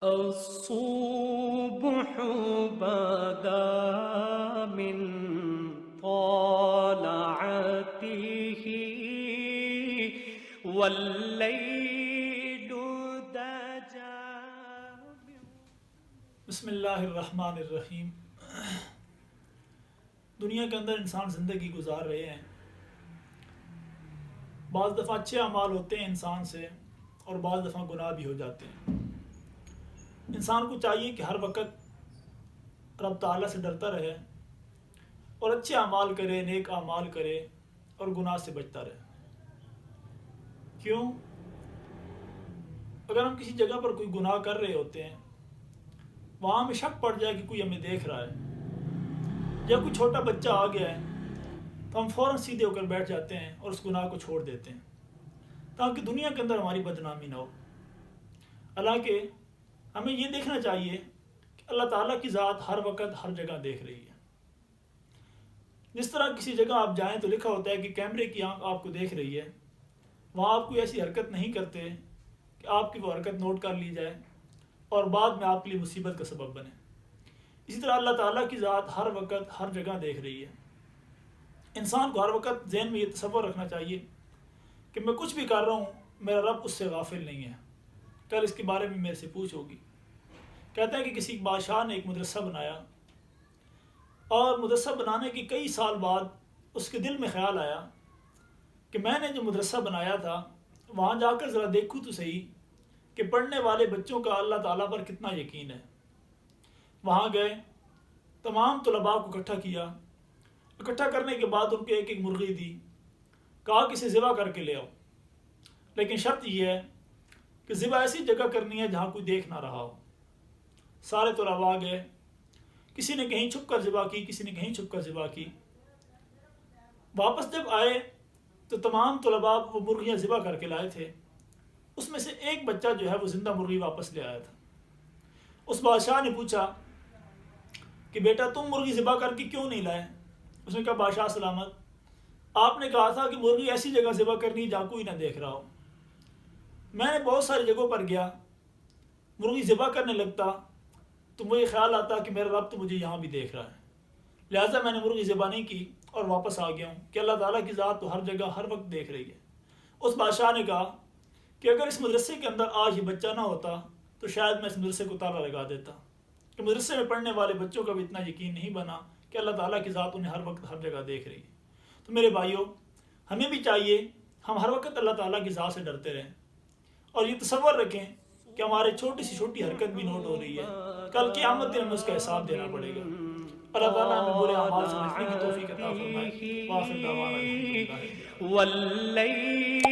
الصبح بدا من طلعته والليل دجى. بسم اللہ الرحمن الرحیم. دنیا کے اندر انسان زندگی گزار رہے ہیں. بعض دفعہ اچھے اعمال ہوتے ہیں انسان سے اور بعض دفعہ گناہ بھی ہو جاتے ہیں. انسان کو چاہیے کہ ہر وقت رب تعالیٰ سے ڈرتا رہے اور اچھے اعمال کرے، نیک اعمال کرے اور گناہ سے بچتا رہے. کیوں؟ اگر ہم کسی جگہ پر کوئی گناہ کر رہے ہوتے ہیں، وہاں ہمیں شک پڑ جائے کہ کوئی ہمیں دیکھ رہا ہے یا کوئی چھوٹا بچہ آ گیا ہے، تو ہم فوراً سیدھے ہو کر بیٹھ جاتے ہیں اور اس گناہ کو چھوڑ دیتے ہیں تاکہ دنیا کے اندر ہماری بدنامی نہ ہو. حالانکہ ہمیں یہ دیکھنا چاہیے کہ اللہ تعالیٰ کی ذات ہر وقت ہر جگہ دیکھ رہی ہے. جس طرح کسی جگہ آپ جائیں تو لکھا ہوتا ہے کہ کیمرے کی آنکھ آپ کو دیکھ رہی ہے، وہاں آپ کوئی ایسی حرکت نہیں کرتے کہ آپ کی وہ حرکت نوٹ کر لی جائے اور بعد میں آپ کے لیے مصیبت کا سبب بنے. اسی طرح اللہ تعالیٰ کی ذات ہر وقت ہر جگہ دیکھ رہی ہے. انسان کو ہر وقت ذہن میں یہ تصور رکھنا چاہیے کہ میں کچھ بھی کر رہا ہوں، میرا رب اس سے غافل نہیں ہے، کل اس کے بارے میں میرے سے پوچھ ہوگی. کہتا ہے کہ کسی بادشاہ نے ایک مدرسہ بنایا اور مدرسہ بنانے کے کئی سال بعد اس کے دل میں خیال آیا کہ میں نے جو مدرسہ بنایا تھا وہاں جا کر ذرا دیکھوں تو صحیح کہ پڑھنے والے بچوں کا اللہ تعالیٰ پر کتنا یقین ہے. وہاں گئے، تمام طلباء کو اکٹھا کیا. اکٹھا کرنے کے بعد ان کو ایک ایک مرغی دی، کہا کہ اسے ذبح کر کے لے آؤ، لیکن شرط یہ ہے کہ ذبح ایسی جگہ کرنی ہے جہاں کوئی دیکھ نہ رہا ہو. سارے طلباء گئے، کسی نے کہیں چھپ کر ذبح کی، کسی نے کہیں چھپ کر ذبح کی. واپس جب آئے تو تمام طلباء وہ مرغیاں ذبح کر کے لائے تھے. اس میں سے ایک بچہ جو ہے وہ زندہ مرغی واپس لے آیا تھا. اس بادشاہ نے پوچھا کہ بیٹا تم مرغی ذبح کر کے کیوں نہیں لائے؟ اس نے کہا بادشاہ سلامت، آپ نے کہا تھا کہ مرغی ایسی جگہ ذبح کرنی جہاں کوئی نہ دیکھ رہا ہو. میں نے بہت ساری جگہوں پر گیا، مرغی ذبح کرنے لگتا تو مجھے خیال آتا کہ میرا رب تو مجھے یہاں بھی دیکھ رہا ہے، لہٰذا میں نے مرغی ذبح نہیں کی اور واپس آ گیا ہوں کہ اللہ تعالیٰ کی ذات تو ہر جگہ ہر وقت دیکھ رہی ہے. اس بادشاہ نے کہا کہ اگر اس مدرسے کے اندر آج یہ بچہ نہ ہوتا تو شاید میں اس مدرسے کو تالا لگا دیتا. کہ مدرسے میں پڑھنے والے بچوں کا بھی اتنا یقین نہیں بنا کہ اللہ تعالیٰ کی ذات انہیں ہر وقت ہر جگہ دیکھ رہی ہے. تو میرے بھائیوں، ہمیں بھی چاہیے ہم ہر وقت اللہ تعالیٰ کی ذات سے ڈرتے رہیں اور یہ تصور رکھیں کہ ہمارے چھوٹی سی چھوٹی حرکت بھی نوٹ ہو رہی ہے. کل قیامت دن ہمیں اس کا حساب دینا پڑے گا. اللہ تعالیٰ ہمیں برے اعمال سے بچنے کی توفیق عطا فرمائے. وآخر دعوانا الحمدللہ.